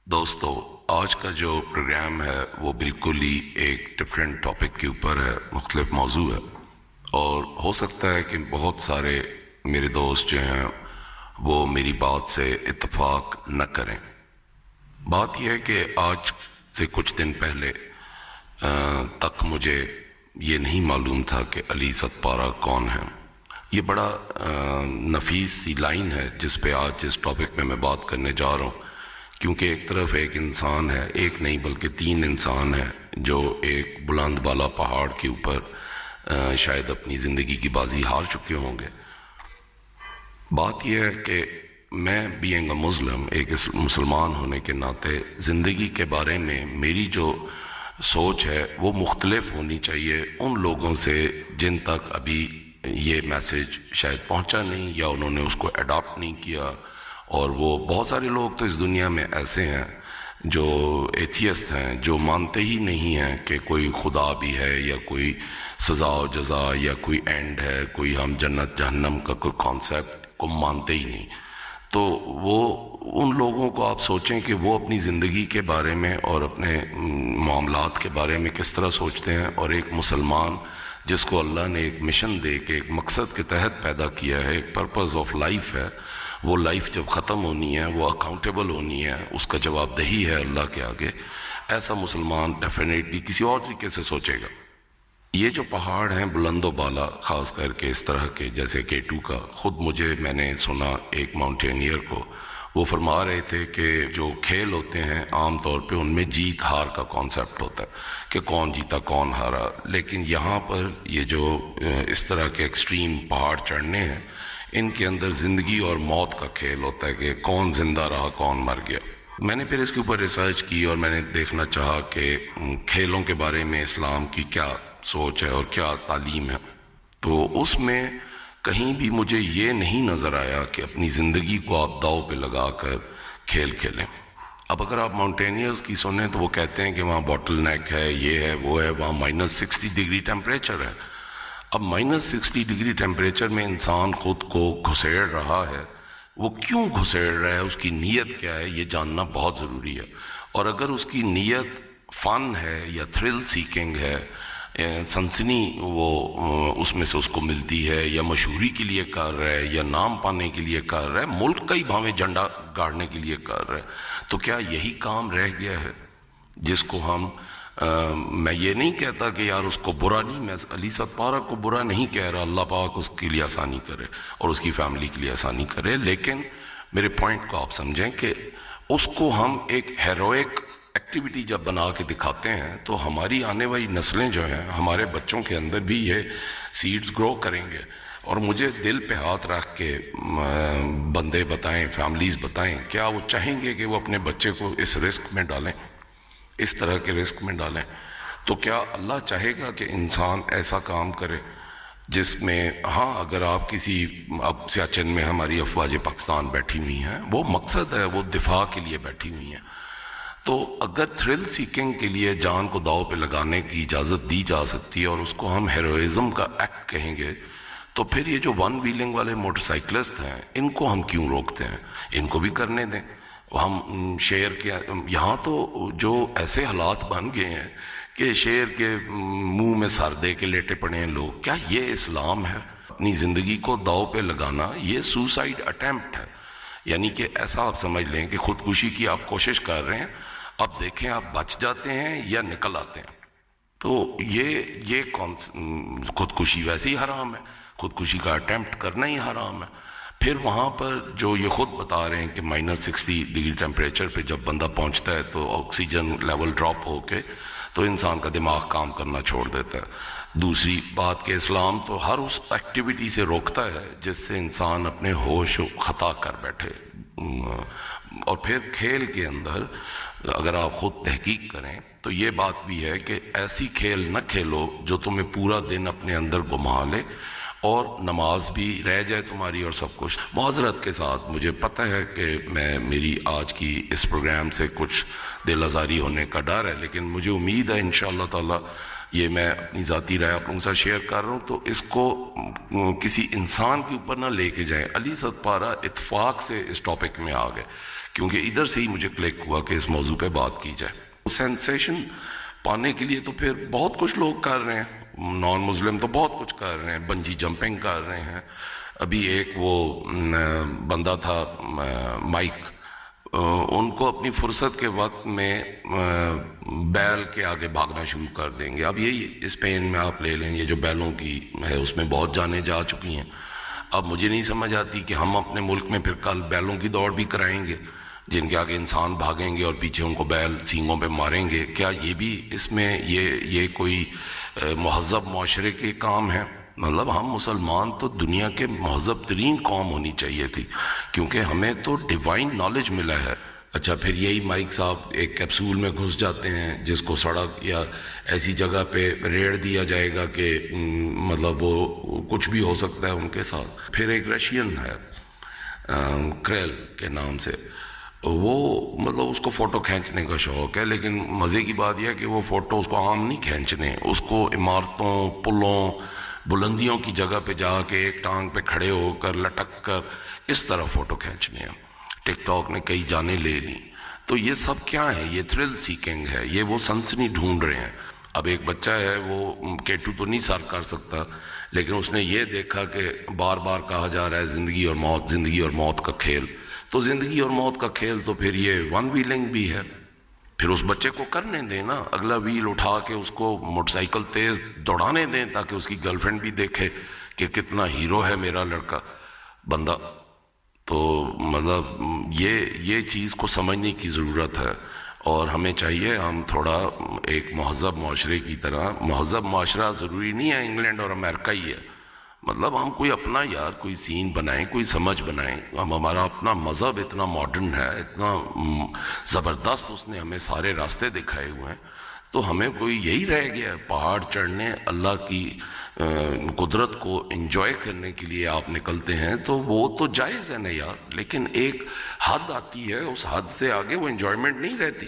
دوستو، آج کا جو پروگرام ہے وہ بالکل ہی ایک ڈفرینٹ ٹاپک کے اوپر ہے، مختلف موضوع ہے، اور ہو سکتا ہے کہ بہت سارے میرے دوست جو ہیں وہ میری بات سے اتفاق نہ کریں۔ بات یہ ہے کہ آج سے کچھ دن پہلے تک مجھے یہ نہیں معلوم تھا کہ علی ستپارہ کون ہے۔ یہ بڑا نفیس سی لائن ہے جس پہ آج جس ٹاپک میں بات کرنے جا رہا ہوں، کیونکہ ایک طرف ایک انسان ہے، ایک نہیں بلکہ 3 انسان ہیں جو ایک بلند بالا پہاڑ کے اوپر شاید اپنی زندگی کی بازی ہار چکے ہوں گے۔ بات یہ ہے کہ میں بینگ اے مسلم، ایک مسلمان ہونے کے ناطے زندگی کے بارے میں میری جو سوچ ہے وہ مختلف ہونی چاہیے ان لوگوں سے جن تک ابھی یہ میسج شاید پہنچا نہیں یا انہوں نے اس کو اڈاپٹ نہیں کیا۔ اور وہ بہت سارے لوگ تو اس دنیا میں ایسے ہیں جو ایتھیسٹ ہیں، جو مانتے ہی نہیں ہیں کہ کوئی خدا بھی ہے یا کوئی سزا و جزا یا کوئی اینڈ ہے، کوئی ہم جنت جہنم کا کوئی کانسیپٹ کو مانتے ہی نہیں۔ تو وہ ان لوگوں کو آپ سوچیں کہ وہ اپنی زندگی کے بارے میں اور اپنے معاملات کے بارے میں کس طرح سوچتے ہیں، اور ایک مسلمان جس کو اللہ نے ایک مشن دے کے ایک مقصد کے تحت پیدا کیا ہے، ایک پرپز آف لائف ہے، وہ لائف جب ختم ہونی ہے، وہ اکاؤنٹیبل ہونی ہے، اس کا جواب دہی ہے اللہ کے آگے، ایسا مسلمان ڈیفینیٹلی کسی اور طریقے سے سوچے گا۔ یہ جو پہاڑ ہیں بلند و بالا، خاص کر کے اس طرح کے جیسے K2 کا، خود میں نے سنا ایک ماؤنٹینئر کو، وہ فرما رہے تھے کہ جو کھیل ہوتے ہیں عام طور پہ ان میں جیت ہار کا کانسیپٹ ہوتا ہے کہ کون جیتا کون ہارا، لیکن یہاں پر یہ جو اس طرح کے ایکسٹریم پہاڑ چڑھنے ہیں، ان کے اندر زندگی اور موت کا کھیل ہوتا ہے کہ کون زندہ رہا کون مر گیا۔ میں نے پھر اس کے اوپر ریسرچ کی اور میں نے دیکھنا چاہا کہ کھیلوں کے بارے میں اسلام کی کیا سوچ ہے اور کیا تعلیم ہے، تو اس میں کہیں بھی مجھے یہ نہیں نظر آیا کہ اپنی زندگی کو آپ داؤ پہ لگا کر کھیل کھیلیں۔ اب اگر آپ ماؤنٹینئرز کی سنیں تو وہ کہتے ہیں کہ وہاں باٹل نیک ہے، یہ ہے وہ ہے، وہاں -60 ڈگری ٹیمپریچر ہے۔ اب -60 ڈگری ٹیمپریچر میں انسان خود کو گھسیڑ رہا ہے، وہ کیوں گھسیڑ رہا ہے، اس کی نیت کیا ہے، یہ جاننا بہت ضروری ہے۔ اور اگر اس کی نیت فن ہے یا تھرل سیکنگ ہے، سنسنی وہ اس میں سے اس کو ملتی ہے، یا مشہوری کے لیے کر رہا ہے، یا نام پانے کے لیے کر رہا ہے، ملک کا ہی بھاویں جھنڈا گاڑنے کے لیے کر رہا ہے، تو کیا یہی کام رہ گیا ہے جس کو ہم میں یہ نہیں کہتا کہ یار اس کو برا نہیں، میں علی ستپارہ کو برا نہیں کہہ رہا، اللہ پاک اس کے لیے آسانی کرے اور اس کی فیملی کے لیے آسانی کرے، لیکن میرے پوائنٹ کو آپ سمجھیں کہ اس کو ہم ایک ہیروئک ایکٹیویٹی جب بنا کے دکھاتے ہیں تو ہماری آنے والی نسلیں جو ہیں، ہمارے بچوں کے اندر بھی یہ سیڈز گرو کریں گے۔ اور مجھے دل پہ ہاتھ رکھ کے بندے بتائیں، فیملیز بتائیں، کیا وہ چاہیں گے کہ وہ اپنے بچے کو اس رسک میں ڈالیں، اس طرح کے رسک میں ڈالیں؟ تو کیا اللہ چاہے گا کہ انسان ایسا کام کرے جس میں ہاں اگر آپ کسی، اب سیاچن میں ہماری افواج پاکستان بیٹھی ہوئی ہیں، وہ مقصد ہے، وہ دفاع کے لیے بیٹھی ہوئی ہیں، تو اگر تھرل سیکنگ کے لیے جان کو داؤ پہ لگانے کی اجازت دی جا سکتی ہے اور اس کو ہم ہیروئزم کا ایکٹ کہیں گے، تو پھر یہ جو 1 ویلنگ والے موٹر سائیکلسٹ ہیں ان کو ہم کیوں روکتے ہیں؟ ان کو بھی کرنے دیں۔ ہم شیر کے یہاں تو جو ایسے حالات بن گئے ہیں کہ شیر کے منہ میں سر دے کے لیٹے پڑے ہیں لوگ، کیا یہ اسلام ہے؟ اپنی زندگی کو داؤ پہ لگانا یہ سوسائڈ اٹیمپٹ ہے، یعنی کہ ایسا آپ سمجھ لیں کہ خودکشی کی آپ کوشش کر رہے ہیں، اب دیکھیں آپ بچ جاتے ہیں یا نکل آتے ہیں۔ تو یہ خودکشی ویسے ہی حرام ہے، خودکشی کا اٹیمپٹ کرنا ہی حرام ہے۔ پھر وہاں پر جو یہ خود بتا رہے ہیں کہ -60 ڈگری ٹیمپریچر پہ جب بندہ پہنچتا ہے تو آکسیجن لیول ڈراپ ہو کے تو انسان کا دماغ کام کرنا چھوڑ دیتا ہے۔ دوسری بات کہ اسلام تو ہر اس ایکٹیویٹی سے روکتا ہے جس سے انسان اپنے ہوش و خطا کر بیٹھے۔ اور پھر کھیل کے اندر اگر آپ خود تحقیق کریں تو یہ بات بھی ہے کہ ایسی کھیل نہ کھیلو جو تمہیں پورا دن اپنے اندر گما لے اور نماز بھی رہ جائے تمہاری اور سب کچھ۔ معذرت کے ساتھ مجھے پتہ ہے کہ میری آج کی اس پروگرام سے کچھ دل آزاری ہونے کا ڈر ہے، لیکن مجھے امید ہے انشاءاللہ تعالی یہ میں اپنی ذاتی رائے آپ لوگوں کے ساتھ شیئر کر رہا ہوں، تو اس کو کسی انسان کے اوپر نہ لے کے جائیں۔ علی ستپارہ اتفاق سے اس ٹاپک میں آ گئے، کیونکہ ادھر سے ہی مجھے کلک ہوا کہ اس موضوع پہ بات کی جائے۔ سینسیشن پانے کے لیے تو پھر بہت کچھ لوگ کر رہے ہیں، نان مسلم تو بہت کچھ کر رہے ہیں، بنجی جمپنگ کر رہے ہیں۔ ابھی ایک وہ بندہ تھا مائک، ان کو اپنی فرصت کے وقت میں بیل کے آگے بھاگنا شروع کر دیں گے۔ اب یہی اسپین میں آپ لے لیں، یہ جو بیلوں کی ہے اس میں بہت جانیں جا چکی ہیں۔ اب مجھے نہیں سمجھ آتی کہ ہم اپنے ملک میں پھر کل بیلوں کی دوڑ بھی کرائیں گے جن کے آگے انسان بھاگیں گے اور پیچھے ان کو بیل سینگوں پہ ماریں گے۔ کیا یہ بھی اس میں یہ کوئی مہذب معاشرے کے کام ہے؟ مطلب ہم مسلمان تو دنیا کے مہذب ترین قوم ہونی چاہیے تھی، کیونکہ ہمیں تو ڈیوائن نالج ملا ہے۔ اچھا، پھر یہی مائک صاحب ایک کیپسول میں گھس جاتے ہیں جس کو سڑک یا ایسی جگہ پہ ریڑ دیا جائے گا کہ مطلب وہ کچھ بھی ہو سکتا ہے ان کے ساتھ۔ پھر ایک رشین ہے کریل کے نام سے، وہ مطلب اس کو فوٹو کھینچنے کا شوق ہے، لیکن مزے کی بات یہ ہے کہ وہ فوٹو اس کو عام نہیں کھینچنے، اس کو عمارتوں، پلوں، بلندیوں کی جگہ پہ جا کے ایک ٹانگ پہ کھڑے ہو کر لٹک کر اس طرح فوٹو کھینچنے ہیں۔ ٹک ٹاک نے کئی جانیں لے لی۔ تو یہ سب کیا ہے؟ یہ تھرل سیکنگ ہے، یہ وہ سنسنی ڈھونڈ رہے ہیں۔ اب ایک بچہ ہے، وہ کیٹو تو نہیں سر کر سکتا، لیکن اس نے یہ دیکھا کہ بار بار کہا جا رہا ہے زندگی اور موت، زندگی اور موت کا کھیل، تو زندگی اور موت کا کھیل تو پھر یہ ون ویلنگ بھی ہے۔ پھر اس بچے کو کرنے دیں نا، اگلا ویل اٹھا کے اس کو موٹر سائیکل تیز دوڑانے دیں تاکہ اس کی گرل فرینڈ بھی دیکھے کہ کتنا ہیرو ہے میرا لڑکا بندہ۔ تو مطلب یہ چیز کو سمجھنے کی ضرورت ہے، اور ہمیں چاہیے ہم تھوڑا ایک مہذب معاشرے کی طرح، مہذب معاشرہ ضروری نہیں ہے انگلینڈ اور امریکہ ہی ہے، مطلب ہم کوئی اپنا کوئی سین بنائیں، کوئی سمجھ بنائیں۔ ہمارا اپنا مذہب اتنا ماڈرن ہے، اتنا زبردست، اس نے ہمیں سارے راستے دکھائے ہوئے ہیں، تو ہمیں کوئی یہی رہ گیا ہے پہاڑ چڑھنے، اللہ کی قدرت کو انجوائے کرنے کے لیے آپ نکلتے ہیں تو وہ تو جائز ہے نا یار، لیکن ایک حد آتی ہے، اس حد سے آگے وہ انجوائمنٹ نہیں رہتی،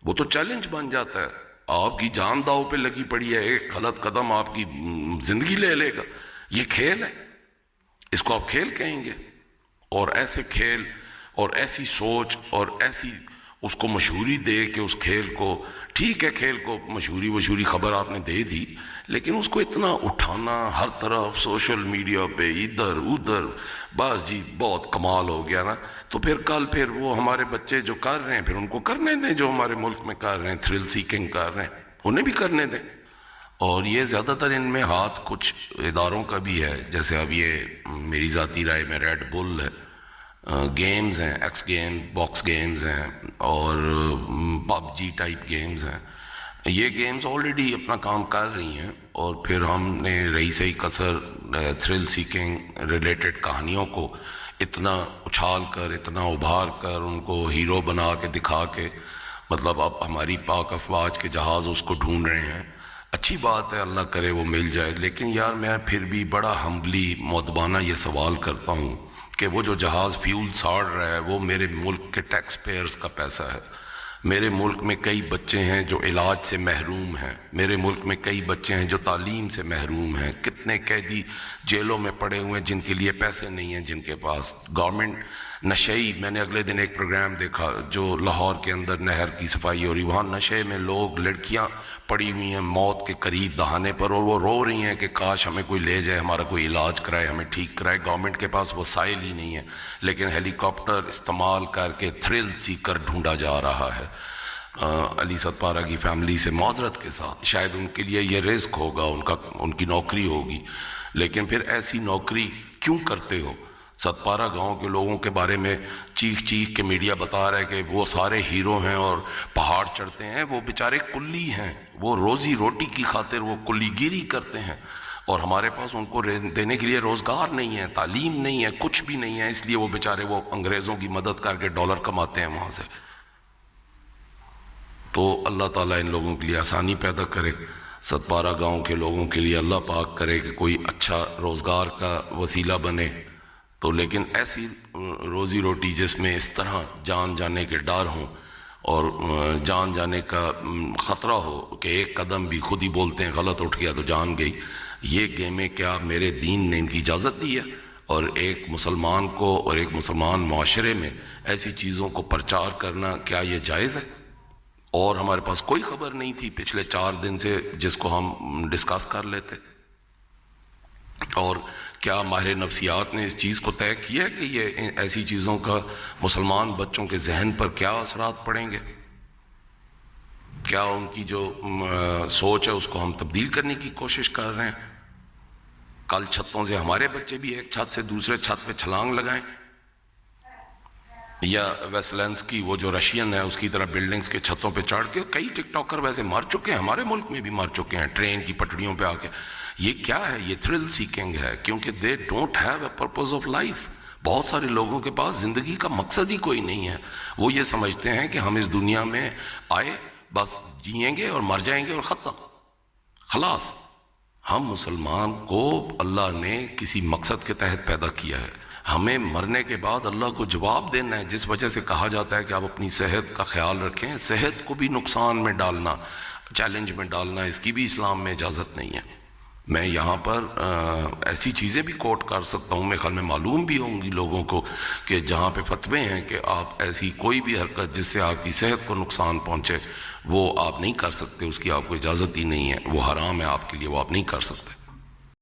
وہ تو چیلنج بن جاتا ہے۔ آپ کی جان داؤ پہ لگی پڑی ہے، ایک غلط قدم آپ کی زندگی لے لے گا، یہ کھیل ہے، اس کو آپ کھیل کہیں گے؟ اور ایسے کھیل اور ایسی سوچ اور ایسی اس کو مشہوری دے کہ اس کھیل کو، ٹھیک ہے کھیل کو مشہوری خبر آپ نے دے دی، لیکن اس کو اتنا اٹھانا ہر طرف سوشل میڈیا پہ ادھر ادھر، بس جی بہت کمال ہو گیا نا۔ تو پھر کل پھر وہ ہمارے بچے جو کر رہے ہیں پھر ان کو کرنے دیں، جو ہمارے ملک میں کر رہے ہیں، تھرل سیکنگ کر رہے ہیں، انہیں بھی کرنے دیں۔ اور یہ زیادہ تر ان میں ہاتھ کچھ اداروں کا بھی ہے، جیسے اب یہ میری ذاتی رائے میں ریڈ بل ہے، گیمز ہیں، ایکس گیم، باکس گیمز ہیں، اور پب جی ٹائپ گیمز ہیں۔ یہ گیمز آلریڈی اپنا کام کر رہی ہیں، اور پھر ہم نے رہی سہی کسر تھرل سیکنگ ریلیٹڈ کہانیوں کو اتنا اچھال کر، اتنا ابھار کر، ان کو ہیرو بنا کے دکھا کے، مطلب اب ہماری پاک افواج کے جہاز اس کو ڈھونڈ رہے ہیں۔ اچھی بات ہے، اللہ کرے وہ مل جائے، لیکن یار میں پھر بھی بڑا ہمبلی مؤدبانہ یہ سوال کرتا ہوں کہ وہ جو جہاز فیول ساڑ رہا ہے وہ میرے ملک کے ٹیکس پیئرز کا پیسہ ہے۔ میرے ملک میں کئی بچے ہیں جو علاج سے محروم ہیں، میرے ملک میں کئی بچے ہیں جو تعلیم سے محروم ہیں، کتنے قیدی جیلوں میں پڑے ہوئے ہیں جن کے لیے پیسے نہیں ہیں جن کے پاس۔ گورنمنٹ نشئی، میں نے اگلے دن ایک پروگرام دیکھا جو لاہور کے اندر نہر کی صفائی ہو رہی، وہاں نشے میں لوگ، لڑکیاں پڑی ہوئی ہیں موت کے قریب دہانے پر، اور وہ رو رہی ہیں کہ کاش ہمیں کوئی لے جائے، ہمارا کوئی علاج کرائے، ہمیں ٹھیک کرائے۔ گورنمنٹ کے پاس وسائل ہی نہیں ہے، لیکن ہیلی کاپٹر استعمال کر کے تھرل سیکر ڈھونڈا جا رہا ہے۔ علی ستپارہ کی فیملی سے معذرت کے ساتھ، شاید ان کے لیے یہ رزق ہوگا، ان کی نوکری ہوگی، لیکن پھر ایسی نوکری کیوں کرتے ہو؟ ستپارہ گاؤں کے لوگوں کے بارے میں چیخ چیخ کے میڈیا بتا رہا ہے کہ وہ سارے ہیرو ہیں اور پہاڑ چڑھتے ہیں، وہ بیچارے کلی ہیں، وہ روزی روٹی کی خاطر وہ کلی گیری کرتے ہیں، اور ہمارے پاس ان کو دینے کے لیے روزگار نہیں ہے، تعلیم نہیں ہے، کچھ بھی نہیں ہے، اس لیے وہ بیچارے وہ انگریزوں کی مدد کر کے ڈالر کماتے ہیں وہاں سے۔ تو اللہ تعالیٰ ان لوگوں کے لیے آسانی پیدا کرے، ستپارہ گاؤں کے لوگوں کے لیے اللہ پاک کرے کہ کوئی اچھا روزگار کا وسیلہ بنے۔ تو لیکن ایسی روزی روٹی جس میں اس طرح جان جانے کے ڈر ہوں اور جان جانے کا خطرہ ہو کہ ایک قدم بھی خود ہی بولتے ہیں غلط اٹھ گیا تو جان گئی، یہ گیمیں کیا میرے دین نے ان کی اجازت دی ہے؟ اور ایک مسلمان کو اور ایک مسلمان معاشرے میں ایسی چیزوں کو پرچار کرنا کیا یہ جائز ہے؟ اور ہمارے پاس کوئی خبر نہیں تھی پچھلے 4 دن سے جس کو ہم ڈسکس کر لیتے؟ اور کیا ماہر نفسیات نے اس چیز کو طے کیا ہے کہ یہ ایسی چیزوں کا مسلمان بچوں کے ذہن پر کیا اثرات پڑیں گے؟ کیا ان کی جو سوچ ہے اس کو ہم تبدیل کرنے کی کوشش کر رہے ہیں؟ کل چھتوں سے ہمارے بچے بھی ایک چھت سے دوسرے چھت پہ چھلانگ لگائیں، یا ویسلینس کی وہ جو رشین ہے اس کی طرح بلڈنگز کے چھتوں پہ چڑھ کے، کئی ٹک ٹاکر ویسے مر چکے ہیں، ہمارے ملک میں بھی مر چکے ہیں ٹرین کی پٹڑیوں پہ آ کے۔ یہ کیا ہے؟ یہ تھرل سیکنگ ہے، کیونکہ they don't have a purpose of life. بہت سارے لوگوں کے پاس زندگی کا مقصد ہی کوئی نہیں ہے، وہ یہ سمجھتے ہیں کہ ہم اس دنیا میں آئے بس جئیں گے اور مر جائیں گے اور ختم، خلاص۔ ہم مسلمان کو اللہ نے کسی مقصد کے تحت پیدا کیا ہے، ہمیں مرنے کے بعد اللہ کو جواب دینا ہے۔ جس وجہ سے کہا جاتا ہے کہ آپ اپنی صحت کا خیال رکھیں، صحت کو بھی نقصان میں ڈالنا، چیلنج میں ڈالنا، اس کی بھی اسلام میں اجازت نہیں ہے۔ میں یہاں پر ایسی چیزیں بھی کوٹ کر سکتا ہوں، میرے خیال میں معلوم بھی ہوں گی لوگوں کو، کہ جہاں پہ فتوے ہیں کہ آپ ایسی کوئی بھی حرکت جس سے آپ کی صحت کو نقصان پہنچے وہ آپ نہیں کر سکتے، اس کی آپ کو اجازت ہی نہیں ہے، وہ حرام ہے آپ کے لیے، وہ آپ نہیں کر سکتے۔